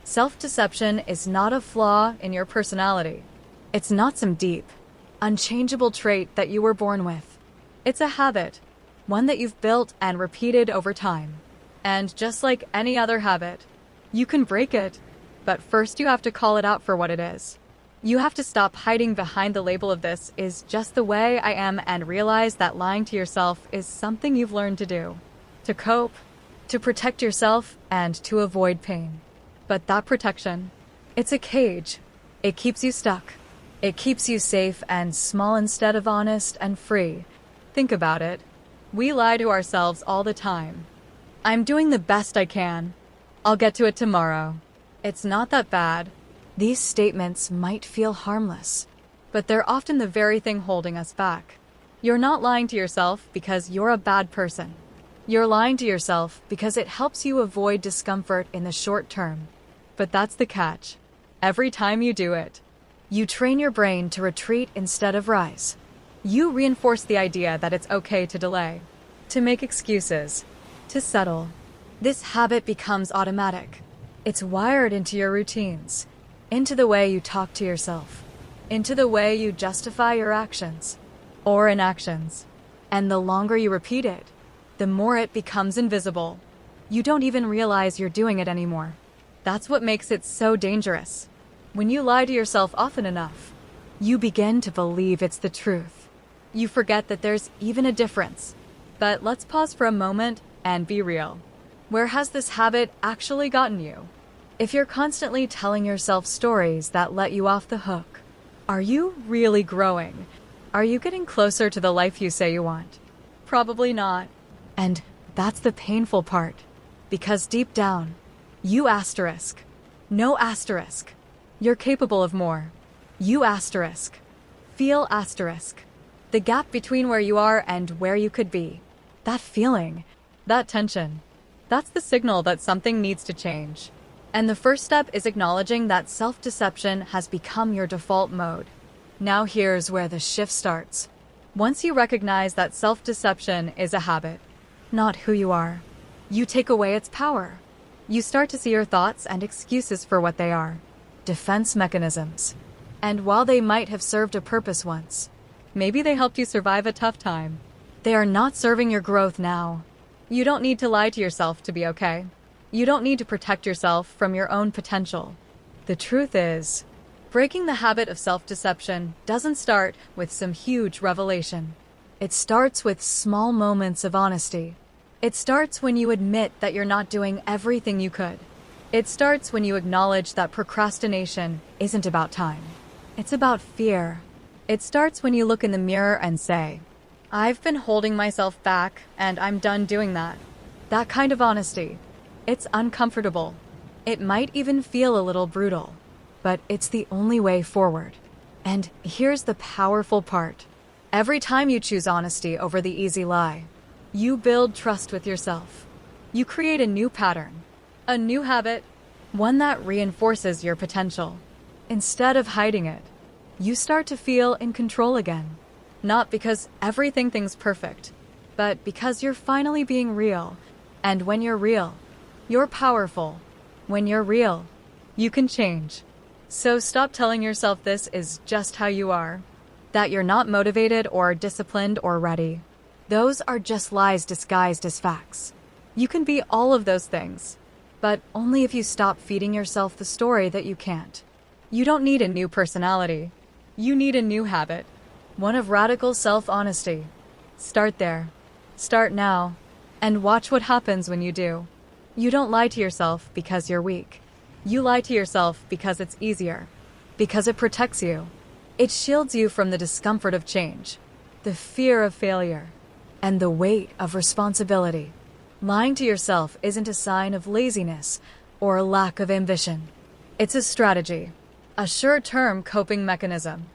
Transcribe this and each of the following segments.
Self-deception is not a flaw in your personality. It's not some deep, unchangeable trait that you were born with. It's a habit, one that you've built and repeated over time. And just like any other habit, you can break it, but first you have to call it out for what it is. You have to stop hiding behind the label of "this is just the way I am" and realize that lying to yourself is something you've learned to do. To cope, to protect yourself, and to avoid pain. But that protection, it's a cage. It keeps you stuck. It keeps you safe and small instead of honest and free. Think about it. We lie to ourselves all the time. I'm doing the best I can. I'll get to it tomorrow. It's not that bad. These statements might feel harmless, but they're often the very thing holding us back. You're not lying to yourself because you're a bad person. You're lying to yourself because it helps you avoid discomfort in the short term. But that's the catch. Every time you do it, you train your brain to retreat instead of rise. You reinforce the idea that it's okay to delay, to make excuses, to settle. This habit becomes automatic. It's wired into your routines, into the way you talk to yourself, into the way you justify your actions or inactions. And the longer you repeat it, the more it becomes invisible. You don't even realize you're doing it anymore. That's what makes it so dangerous. When you lie to yourself often enough, you begin to believe it's the truth. You forget that there's even a difference. But let's pause for a moment and be real. Where has this habit actually gotten you? If you're constantly telling yourself stories that let you off the hook, are you really growing? Are you getting closer to the life you say you want? Probably not. And that's the painful part. Because deep down, you asterisk. No asterisk. You're capable of more. You asterisk. Feel asterisk. The gap between where you are and where you could be. That feeling, that tension, that's the signal that something needs to change. And the first step is acknowledging that self-deception has become your default mode. Now here's where the shift starts. Once you recognize that self-deception is a habit, not who you are, you take away its power. You start to see your thoughts and excuses for what they are, defense mechanisms. And while they might have served a purpose once, maybe they helped you survive a tough time, they are not serving your growth now. You don't need to lie to yourself to be okay. You don't need to protect yourself from your own potential. The truth is, breaking the habit of self-deception doesn't start with some huge revelation. It starts with small moments of honesty. It starts when you admit that you're not doing everything you could. It starts when you acknowledge that procrastination isn't about time. It's about fear. It starts when you look in the mirror and say, "I've been holding myself back and I'm done doing that." That kind of honesty. It's uncomfortable. It might even feel a little brutal, but it's the only way forward. And here's the powerful part. Every time you choose honesty over the easy lie, you build trust with yourself. You create a new pattern, a new habit, one that reinforces your potential. Instead of hiding it, you start to feel in control again. Not because everything's perfect, but because you're finally being real. And when you're real, you're powerful. When you're real, you can change. So stop telling yourself this is just how you are, that you're not motivated or disciplined or ready. Those are just lies disguised as facts. You can be all of those things, but only if you stop feeding yourself the story that you can't. You don't need a new personality. You need a new habit, one of radical self-honesty. Start there. Start now. And watch what happens when you do. You don't lie to yourself because you're weak. You lie to yourself because it's easier. Because it protects you. It shields you from the discomfort of change, the fear of failure, and the weight of responsibility. Lying to yourself isn't a sign of laziness or a lack of ambition. It's a strategy, a sure-term coping mechanism.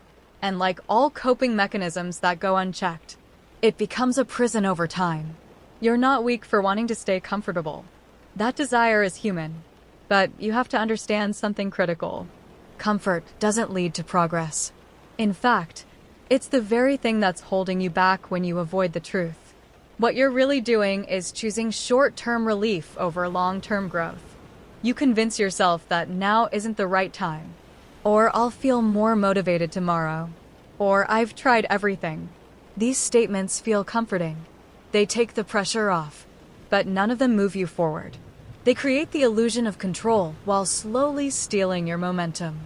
And like all coping mechanisms that go unchecked, it becomes a prison over time. You're not weak for wanting to stay comfortable. That desire is human. But you have to understand something critical. Comfort doesn't lead to progress. In fact, it's the very thing that's holding you back when you avoid the truth. What you're really doing is choosing short-term relief over long-term growth. You convince yourself that now isn't the right time, or I'll feel more motivated tomorrow, or I've tried everything. These statements feel comforting. They take the pressure off, but none of them move you forward. They create the illusion of control while slowly stealing your momentum.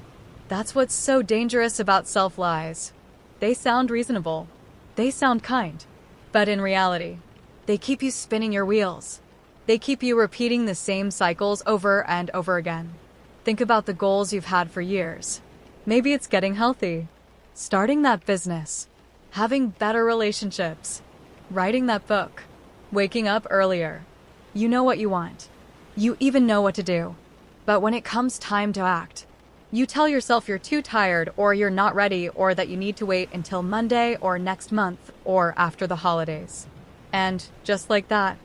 That's what's so dangerous about self-lies. They sound reasonable. They sound kind. But in reality, they keep you spinning your wheels. They keep you repeating the same cycles over and over again. Think about the goals you've had for years. Maybe it's getting healthy, starting that business, having better relationships, writing that book, waking up earlier. You know what you want. You even know what to do. But when it comes time to act, you tell yourself you're too tired, or you're not ready, or that you need to wait until Monday or next month or after the holidays. And just like that,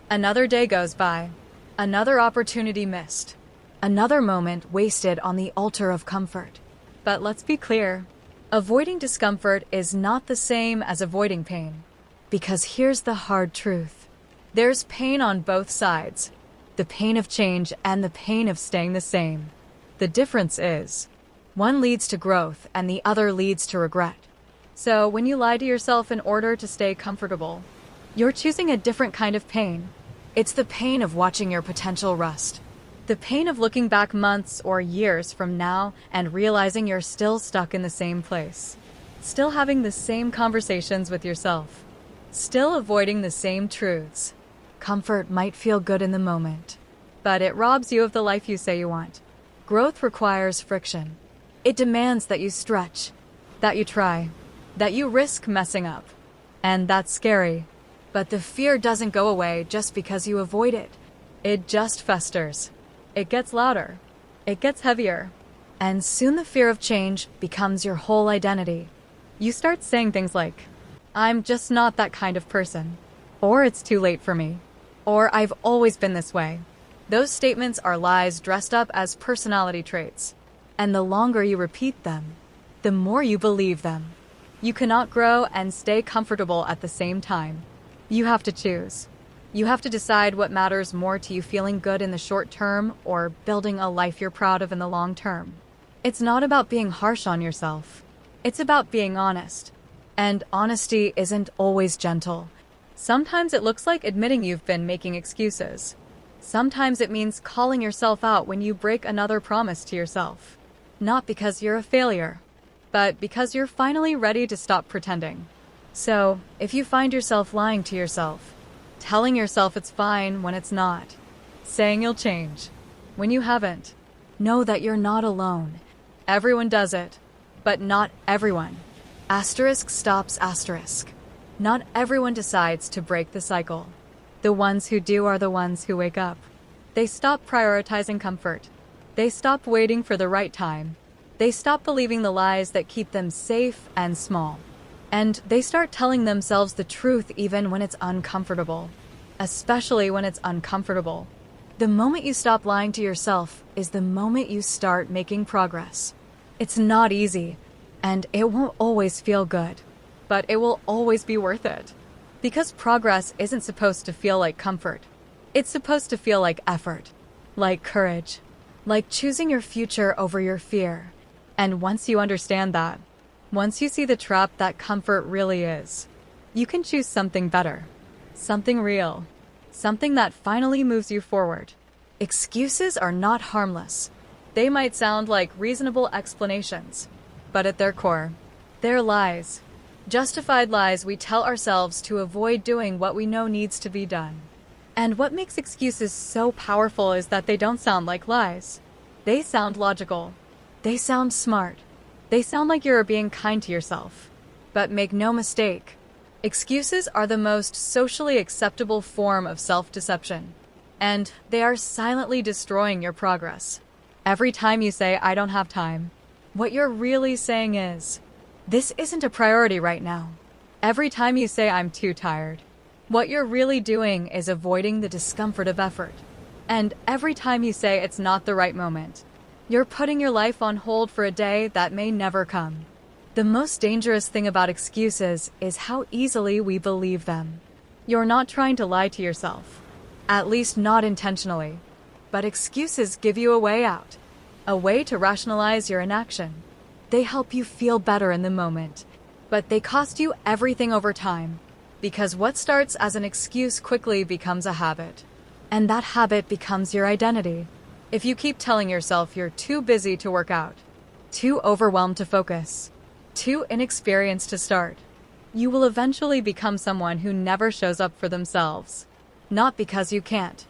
another day goes by, another opportunity missed, another moment wasted on the altar of comfort. But let's be clear, avoiding discomfort is not the same as avoiding pain. Because here's the hard truth. There's pain on both sides, the pain of change and the pain of staying the same. The difference is, one leads to growth and the other leads to regret. So when you lie to yourself in order to stay comfortable, you're choosing a different kind of pain. It's the pain of watching your potential rust. The pain of looking back months or years from now and realizing you're still stuck in the same place. Still having the same conversations with yourself. Still avoiding the same truths. Comfort might feel good in the moment, but it robs you of the life you say you want. Growth requires friction. It demands that you stretch, that you try, that you risk messing up. And that's scary. But the fear doesn't go away just because you avoid it. It just festers. It gets louder. It gets heavier. And soon the fear of change becomes your whole identity. You start saying things like, I'm just not that kind of person. Or it's too late for me. Or I've always been this way. Those statements are lies dressed up as personality traits. And the longer you repeat them, the more you believe them. You cannot grow and stay comfortable at the same time. You have to choose. You have to decide what matters more to you, feeling good in the short term or building a life you're proud of in the long term. It's not about being harsh on yourself. It's about being honest. And honesty isn't always gentle. Sometimes it looks like admitting you've been making excuses. Sometimes it means calling yourself out when you break another promise to yourself. Not because you're a failure, but because you're finally ready to stop pretending. So, if you find yourself lying to yourself, telling yourself it's fine when it's not, saying you'll change when you haven't, know that you're not alone. Everyone does it, but not everyone. Asterisk stops asterisk. Not everyone decides to break the cycle. The ones who do are the ones who wake up. They stop prioritizing comfort. They stop waiting for the right time. They stop believing the lies that keep them safe and small. And they start telling themselves the truth even when it's uncomfortable. Especially when it's uncomfortable. The moment you stop lying to yourself is the moment you start making progress. It's not easy, and it won't always feel good, but it will always be worth it. Because progress isn't supposed to feel like comfort. It's supposed to feel like effort, like courage, like choosing your future over your fear. And once you understand that, once you see the trap that comfort really is, you can choose something better, something real, something that finally moves you forward. Excuses are not harmless. They might sound like reasonable explanations, but at their core, they're lies. Justified lies we tell ourselves to avoid doing what we know needs to be done. And what makes excuses so powerful is that they don't sound like lies. They sound logical. They sound smart. They sound like you're being kind to yourself. But make no mistake, excuses are the most socially acceptable form of self-deception. And they are silently destroying your progress. Every time you say, I don't have time, what you're really saying is, this isn't a priority right now. Every time you say, I'm too tired, what you're really doing is avoiding the discomfort of effort. And every time you say it's not the right moment, you're putting your life on hold for a day that may never come. The most dangerous thing about excuses is how easily we believe them. You're not trying to lie to yourself, at least not intentionally. But excuses give you a way out, a way to rationalize your inaction. They help you feel better in the moment, but they cost you everything over time, because what starts as an excuse quickly becomes a habit, and that habit becomes your identity. If you keep telling yourself you're too busy to work out, too overwhelmed to focus, too inexperienced to start, you will eventually become someone who never shows up for themselves. Not because you can't,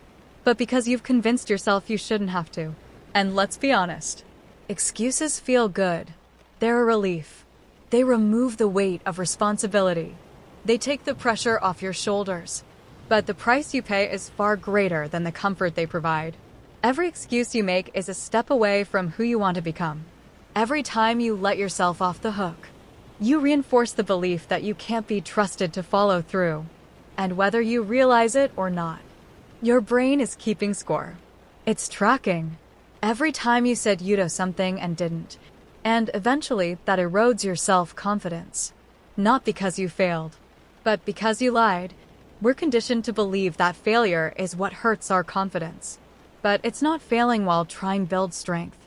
but because you've convinced yourself you shouldn't have to. And let's be honest, excuses feel good. They're a relief. They remove the weight of responsibility. They take the pressure off your shoulders. But the price you pay is far greater than the comfort they provide. Every excuse you make is a step away from who you want to become. Every time you let yourself off the hook, you reinforce the belief that you can't be trusted to follow through. And whether you realize it or not, your brain is keeping score. It's tracking every time you said you'd do something and didn't. And eventually that erodes your self-confidence. Not because you failed, but because you lied. We're conditioned to believe that failure is what hurts our confidence. But it's not failing while trying to build strength.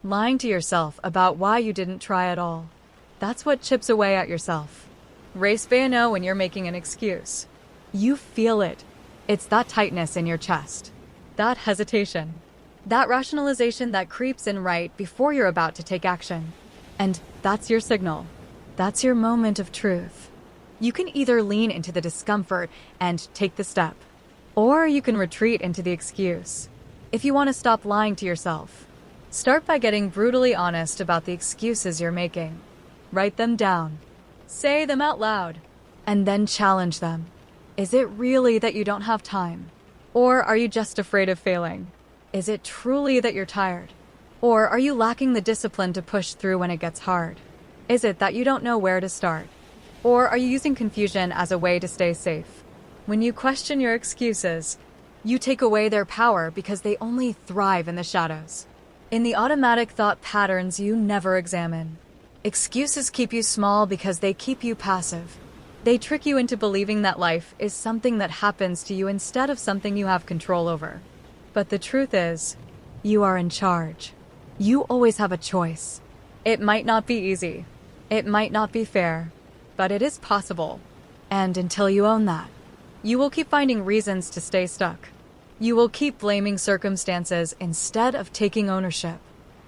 Lying to yourself about why you didn't try at all. That's what chips away at yourself. Race Bayano when you're making an excuse. You feel it. It's that tightness in your chest. That hesitation. That rationalization that creeps in right before you're about to take action. And that's your signal. That's your moment of truth. You can either lean into the discomfort and take the step, or you can retreat into the excuse. If you want to stop lying to yourself, start by getting brutally honest about the excuses you're making. Write them down. Say them out loud. And then challenge them. Is it really that you don't have time? Or are you just afraid of failing? Is it truly that you're tired? Or are you lacking the discipline to push through when it gets hard? Is it that you don't know where to start? Or are you using confusion as a way to stay safe? When you question your excuses, you take away their power because they only thrive in the shadows, in the automatic thought patterns you never examine. Excuses keep you small because they keep you passive. They trick you into believing that life is something that happens to you instead of something you have control over. But the truth is, you are in charge. You always have a choice. It might not be easy. It might not be fair, but it is possible. And until you own that, you will keep finding reasons to stay stuck. You will keep blaming circumstances instead of taking ownership.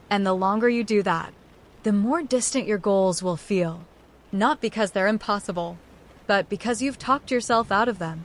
And the longer you do that, the more distant your goals will feel. Not because they're impossible, but because you've talked yourself out of them.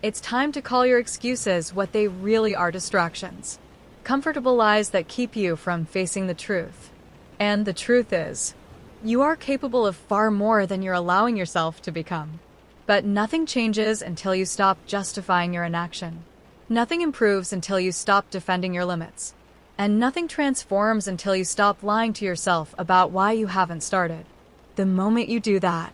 It's time to call your excuses what they really are: distractions. Comfortable lies that keep you from facing the truth. And the truth is, you are capable of far more than you're allowing yourself to become. But nothing changes until you stop justifying your inaction. Nothing improves until you stop defending your limits. And nothing transforms until you stop lying to yourself about why you haven't started. The moment you do that,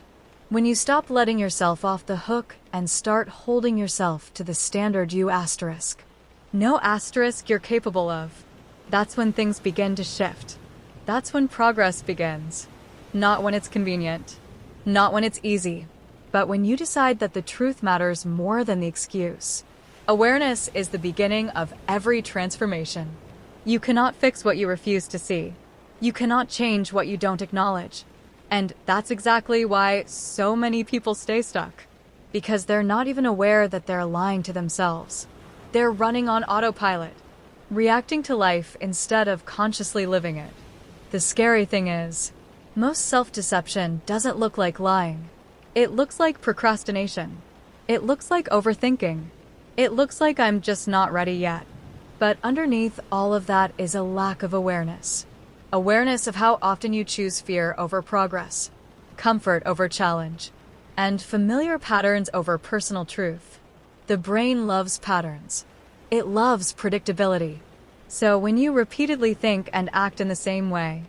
when you stop letting yourself off the hook and start holding yourself to the standard you asterisk, no asterisk you're capable of, that's when things begin to shift. That's when progress begins. Not when it's convenient, not when it's easy, but when you decide that the truth matters more than the excuse. Awareness is the beginning of every transformation. You cannot fix what you refuse to see. You cannot change what you don't acknowledge. And that's exactly why so many people stay stuck. Because they're not even aware that they're lying to themselves. They're running on autopilot, reacting to life instead of consciously living it. The scary thing is, most self-deception doesn't look like lying. It looks like procrastination. It looks like overthinking. It looks like I'm just not ready yet. But underneath all of that is a lack of awareness. Awareness of how often you choose fear over progress, comfort over challenge, and familiar patterns over personal truth. The brain loves patterns. It loves predictability. So when you repeatedly think and act in the same way,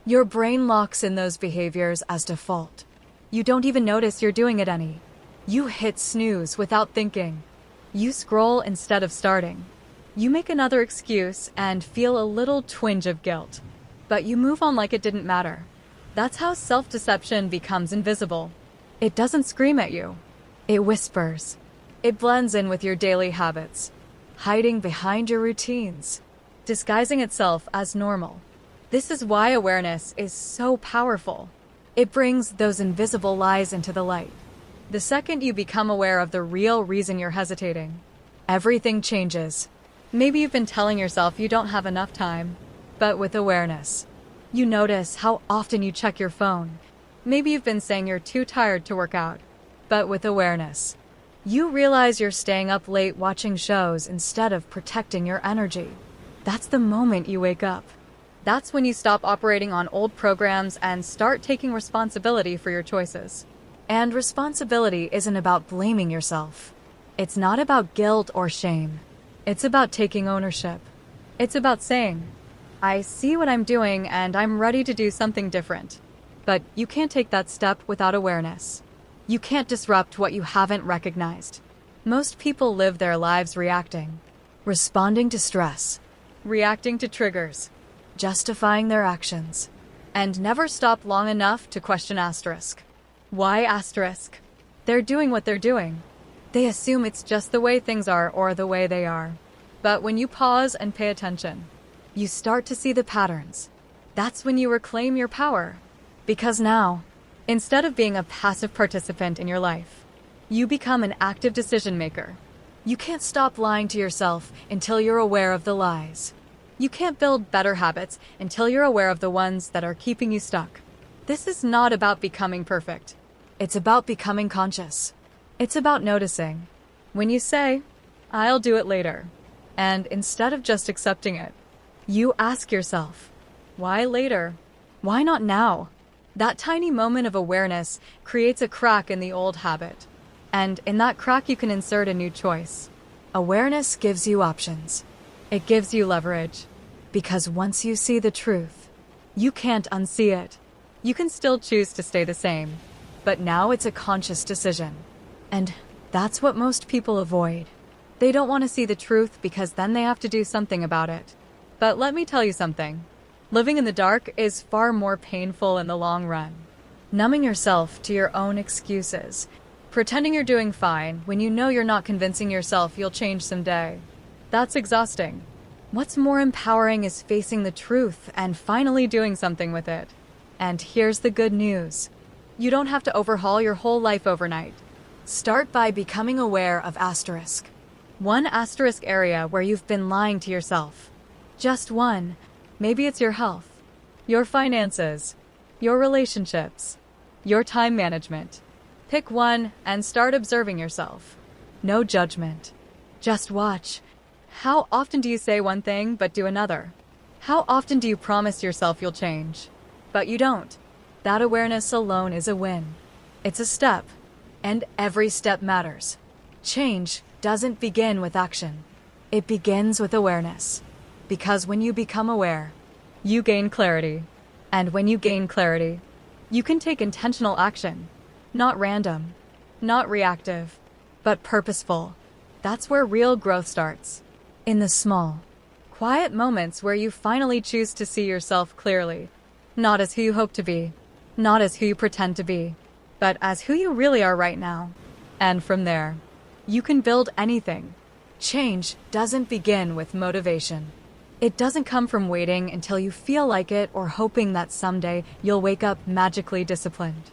your brain locks in those behaviors as default. You don't even notice you're doing it any. You hit snooze without thinking. You scroll instead of starting. You make another excuse and feel a little twinge of guilt. But you move on like it didn't matter. That's how self-deception becomes invisible. It doesn't scream at you. It whispers. It blends in with your daily habits, hiding behind your routines. disguising itself as normal. This is why awareness is so powerful. It brings those invisible lies into the light. The second you become aware of the real reason you're hesitating, everything changes. Maybe you've been telling yourself you don't have enough time, but with awareness, you notice how often you check your phone. Maybe you've been saying you're too tired to work out, but with awareness, you realize you're staying up late watching shows instead of protecting your energy. That's the moment you wake up. That's when you stop operating on old programs and start taking responsibility for your choices. And responsibility isn't about blaming yourself. It's not about guilt or shame. It's about taking ownership. It's about saying, I see what I'm doing and I'm ready to do something different. But you can't take that step without awareness. You can't disrupt what you haven't recognized. Most people live their lives reacting, responding to stress, reacting to triggers, justifying their actions, and never stop long enough to question asterisk. Why asterisk? They're doing what they're doing. They assume it's just the way things are or the way they are. But when you pause and pay attention, you start to see the patterns. That's when you reclaim your power. Because now, instead of being a passive participant in your life, you become an active decision maker. You can't stop lying to yourself until you're aware of the lies. You can't build better habits until you're aware of the ones that are keeping you stuck. This is not about becoming perfect. It's about becoming conscious. It's about noticing when you say, I'll do it later. And instead of just accepting it, you ask yourself, why later? Why not now? That tiny moment of awareness creates a crack in the old habit. And in that crack, you can insert a new choice. Awareness gives you options. It gives you leverage. Because once you see the truth, you can't unsee it. You can still choose to stay the same. But now it's a conscious decision. And that's what most people avoid. They don't want to see the truth because then they have to do something about it. But let me tell you something. Living in the dark is far more painful in the long run. Numbing yourself to your own excuses. Pretending you're doing fine when you know you're not, convincing yourself you'll change someday. That's exhausting. What's more empowering is facing the truth and finally doing something with it. And here's the good news. You don't have to overhaul your whole life overnight. Start by becoming aware of asterisk. One asterisk area where you've been lying to yourself. Just one. Maybe it's your health, your finances, your relationships, your time management. Pick one and start observing yourself. No judgment. Just watch. How often do you say one thing but do another? How often do you promise yourself you'll change, but you don't? That awareness alone is a win. It's a step, and every step matters. Change doesn't begin with action. It begins with awareness. Because when you become aware, you gain clarity. And when you gain clarity, you can take intentional action. Not random, not reactive, but purposeful. That's where real growth starts. In the small, quiet moments where you finally choose to see yourself clearly. Not as who you hope to be, not as who you pretend to be, but as who you really are right now. And from there, you can build anything. Change doesn't begin with motivation. It doesn't come from waiting until you feel like it or hoping that someday you'll wake up magically disciplined.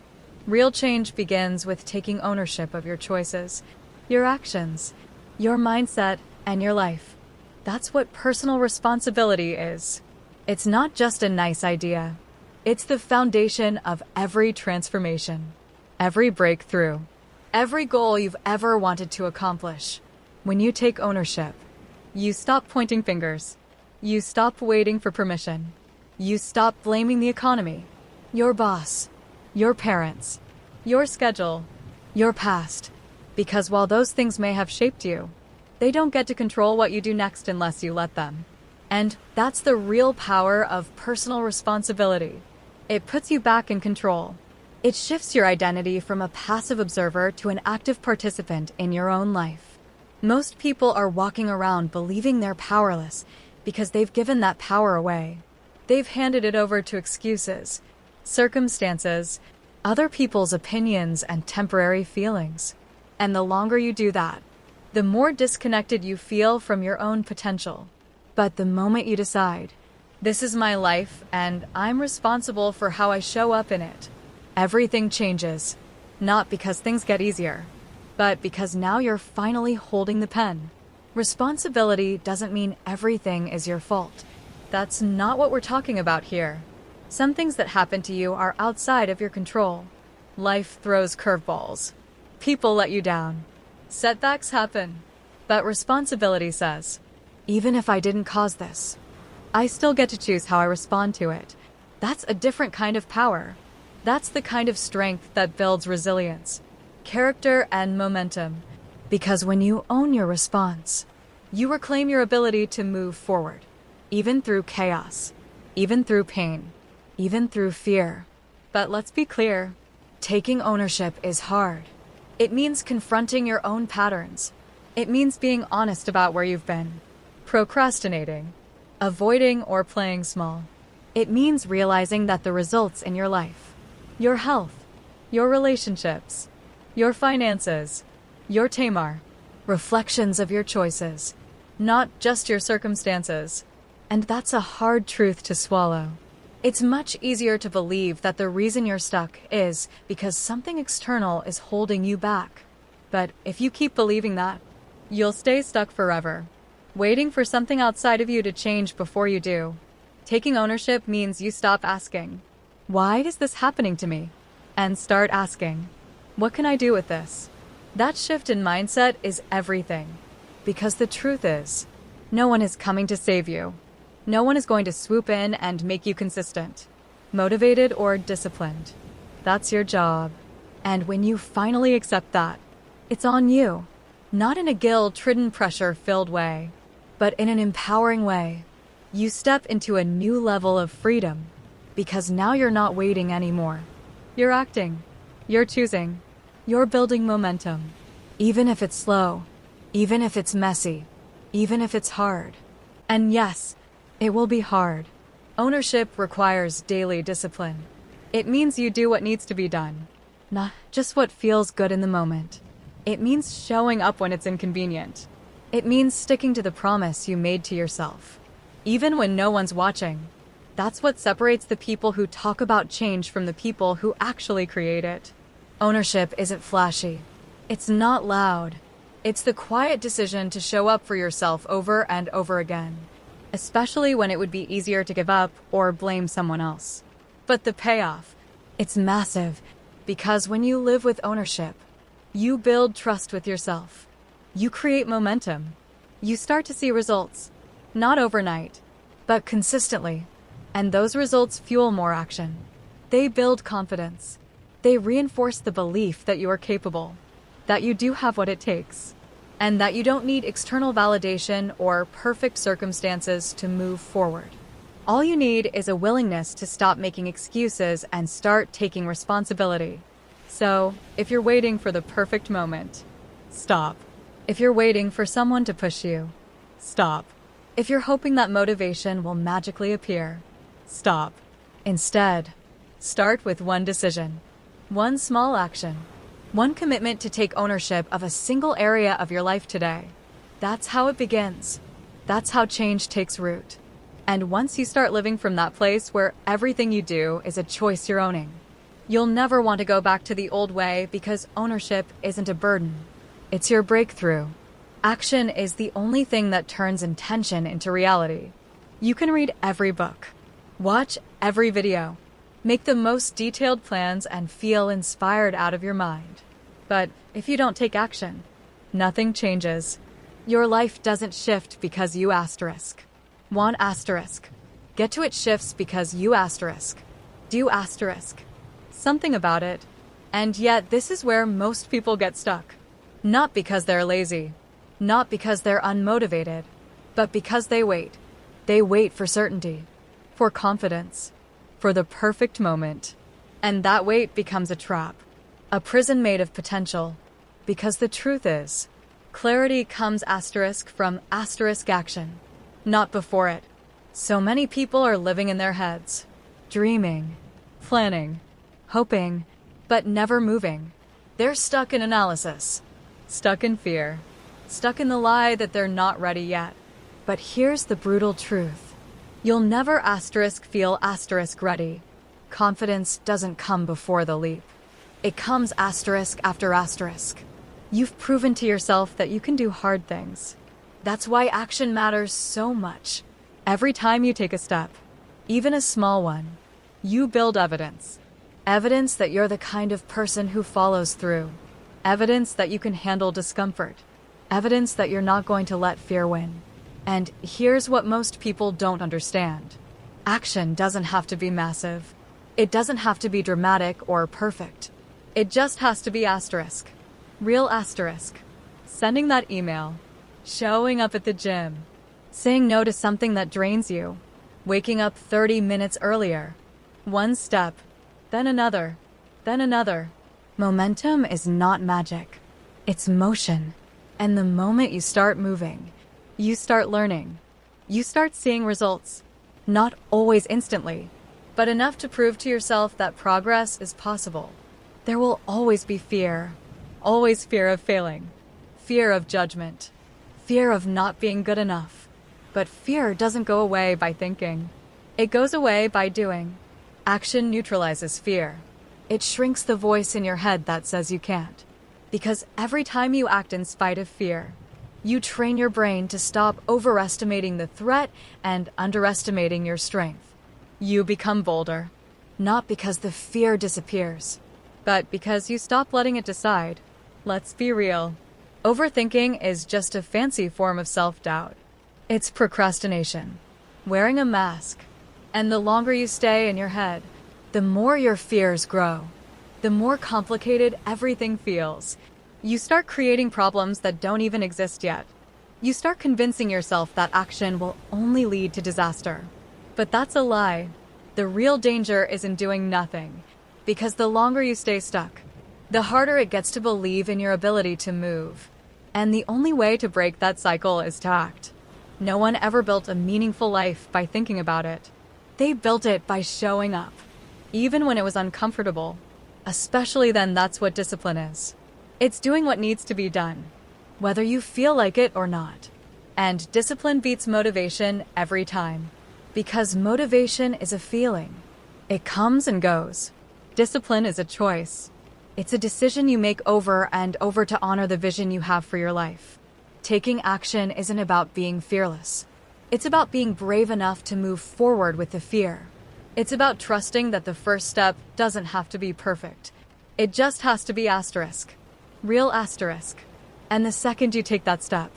Real change begins with taking ownership of your choices, your actions, your mindset, and your life. That's what personal responsibility is. It's not just a nice idea. It's the foundation of every transformation, every breakthrough, every goal you've ever wanted to accomplish. When you take ownership, you stop pointing fingers. You stop waiting for permission. You stop blaming the economy, your boss, your parents, your schedule, your past. Because while those things may have shaped you, they don't get to control what you do next unless you let them. And that's the real power of personal responsibility. It puts you back in control. It shifts your identity from a passive observer to an active participant in your own life. Most people are walking around believing they're powerless because they've given that power away. They've handed it over to excuses, circumstances, other people's opinions, and temporary feelings. And the longer you do that, the more disconnected you feel from your own potential. But the moment you decide, this is my life and I'm responsible for how I show up in it, everything changes. Not because things get easier, but because now you're finally holding the pen. Responsibility doesn't mean everything is your fault. That's not what we're talking about here. Some things that happen to you are outside of your control. Life throws curveballs. People let you down. Setbacks happen. But responsibility says, even if I didn't cause this, I still get to choose how I respond to it. That's a different kind of power. That's the kind of strength that builds resilience, character, and momentum. Because when you own your response, you reclaim your ability to move forward, even through chaos, even through pain, even through fear. But let's be clear, taking ownership is hard. It means confronting your own patterns. It means being honest about where you've been, procrastinating, avoiding, or playing small. It means realizing that the results in your life, your health, your relationships, your finances, your Tamar, reflections of your choices, not just your circumstances. And that's a hard truth to swallow. It's much easier to believe that the reason you're stuck is because something external is holding you back. But if you keep believing that, you'll stay stuck forever, waiting for something outside of you to change before you do. Taking ownership means you stop asking, why is this happening to me? And start asking, what can I do with this? That shift in mindset is everything. Because the truth is, no one is coming to save you. No one is going to swoop in and make you consistent, motivated, or disciplined. That's your job. And when you finally accept that, it's on you. Not in a guilt-ridden, pressure-filled way, but in an empowering way. You step into a new level of freedom, because now you're not waiting anymore. You're acting. You're choosing. You're building momentum. Even if it's slow, even if it's messy, even if it's hard. And yes, it will be hard. Ownership requires daily discipline. It means you do what needs to be done, not just what feels good in the moment. It means showing up when it's inconvenient. It means sticking to the promise you made to yourself, even when no one's watching. That's what separates the people who talk about change from the people who actually create it. Ownership isn't flashy. It's not loud. It's the quiet decision to show up for yourself over and over again, especially when it would be easier to give up or blame someone else. But the payoff, it's massive, because when you live with ownership, you build trust with yourself. You create momentum. You start to see results, not overnight, but consistently. And those results fuel more action. They build confidence. They reinforce the belief that you are capable, that you do have what it takes, and that you don't need external validation or perfect circumstances to move forward. All you need is a willingness to stop making excuses and start taking responsibility. So, if you're waiting for the perfect moment, stop. If you're waiting for someone to push you, stop. If you're hoping that motivation will magically appear, stop. Instead, start with one decision, one small action, one commitment to take ownership of a single area of your life today. That's how it begins. That's how change takes root. And once you start living from that place where everything you do is a choice you're owning, you'll never want to go back to the old way, because ownership isn't a burden. It's your breakthrough. Action is the only thing that turns intention into reality. You can read every book, watch every video, make the most detailed plans, and feel inspired out of your mind. But if you don't take action, nothing changes. Your life doesn't shift because you asterisk. Want asterisk. Get to it shifts because you asterisk. Do asterisk. Something about it. And yet this is where most people get stuck. Not because they're lazy, not because they're unmotivated, but because they wait. They wait for certainty, for confidence, for the perfect moment. And that wait becomes a trap, a prison made of potential. Because the truth is, clarity comes asterisk from asterisk action, not before it. So many people are living in their heads, dreaming, planning, hoping, but never moving. They're stuck in analysis, stuck in fear, stuck in the lie that they're not ready yet. But here's the brutal truth. You'll never feel ready. Confidence doesn't come before the leap. It comes after asterisk. You've proven to yourself that you can do hard things. That's why action matters so much. Every time you take a step, even a small one, you build evidence. Evidence that you're the kind of person who follows through. Evidence that you can handle discomfort. Evidence that you're not going to let fear win. And here's what most people don't understand. Action doesn't have to be massive. It doesn't have to be dramatic or perfect. It just has to be asterisk. Real asterisk. Sending that email. Showing up at the gym. Saying no to something that drains you. Waking up 30 minutes earlier. One step. Then another. Then another. Momentum is not magic. It's motion. And the moment you start moving, you start learning. You start seeing results. Not always instantly, but enough to prove to yourself that progress is possible. There will always be fear. Always fear of failing. Fear of judgment. Fear of not being good enough. But fear doesn't go away by thinking. It goes away by doing. Action neutralizes fear. It shrinks the voice in your head that says you can't. Because every time you act in spite of fear, you train your brain to stop overestimating the threat and underestimating your strength. You become bolder, not because the fear disappears, but because you stop letting it decide. Let's be real. Overthinking is just a fancy form of self-doubt. It's procrastination, wearing a mask. And the longer you stay in your head, the more your fears grow. The more complicated everything feels. You start creating problems that don't even exist yet. You start convincing yourself that action will only lead to disaster. But that's a lie. The real danger is in doing nothing. Because the longer you stay stuck, the harder it gets to believe in your ability to move. And the only way to break that cycle is to act. No one ever built a meaningful life by thinking about it. They built it by showing up. Even when it was uncomfortable. Especially then, that's what discipline is. It's doing what needs to be done, whether you feel like it or not. And discipline beats motivation every time. Because motivation is a feeling. It comes and goes. Discipline is a choice. It's a decision you make over and over to honor the vision you have for your life. Taking action isn't about being fearless. It's about being brave enough to move forward with the fear. It's about trusting that the first step doesn't have to be perfect. It just has to be asterisk. Real asterisk. And the second you take that step,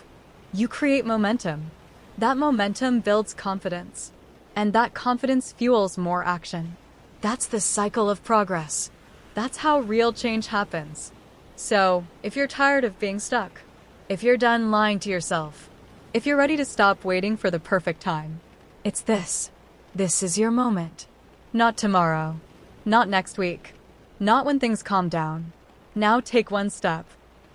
you create momentum. That momentum builds confidence. And that confidence fuels more action. That's the cycle of progress. That's how real change happens. So, if you're tired of being stuck, if you're done lying to yourself, if you're ready to stop waiting for the perfect time, it's this. This is your moment. Not tomorrow. Not next week. Not when things calm down. Now take one step.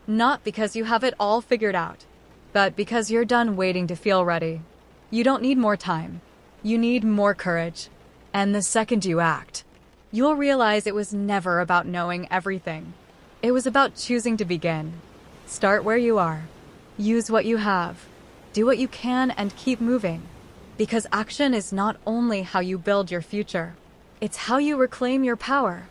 Not because you have it all figured out, but because you're done waiting to feel ready. You don't need more time. You need more courage. And the second you act, you'll realize it was never about knowing everything. It was about choosing to begin. Start where you are. Use what you have. Do what you can and keep moving. Because action is not only how you build your future, it's how you reclaim your power.